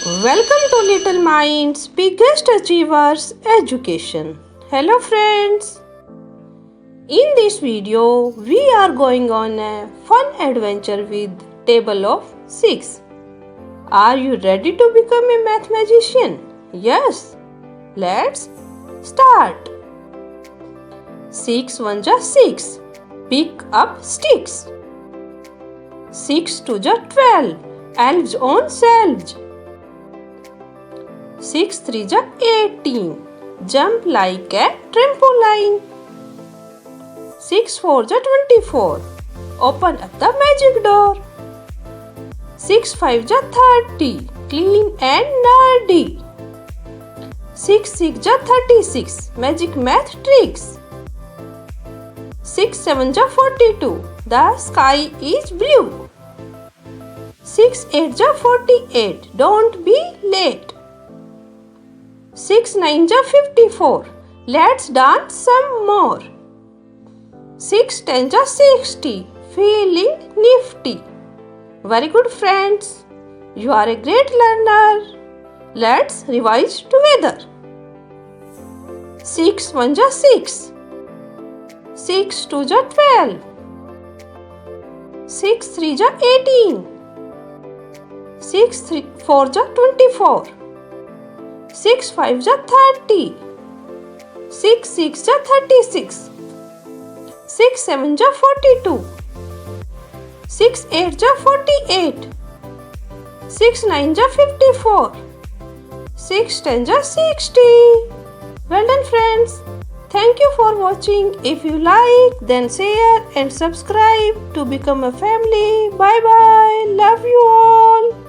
Welcome to Little Minds Biggest Achievers Education. Hello friends. In this video, we are going on a fun adventure with table of 6. Are you ready to become a math magician? Yes. Let's start. 6 1 ja 6. Pick up sticks. 6 2 ja 12. Elves on shelves. 6 3 ja 18. Jump like a trampoline. 6 4 ja 24. Open up the magic door. 6 5 ja 30. Clean and nerdy. 6 6 ja 36. Magic math tricks. 6 7 ja 42. The sky is blue. 6 8 ja 48. Don't be late. 6 9 ja 54. Let's dance some more. 6 10 ja 60. Feeling nifty. Very good friends. You are a great learner. Let's revise together. 6 1 ja 6. 6 2 ja 12. 6 3 ja 18. 6 4 ja 24. 6 5 ja 30. 6 6 ja 36. 6 7 ja 42. 6 8 ja 48. 6 9 ja 54. 6 10 ja 60. Well done friends. Thank you for watching. If you like, then share and subscribe to become a family. Bye bye. Love you all.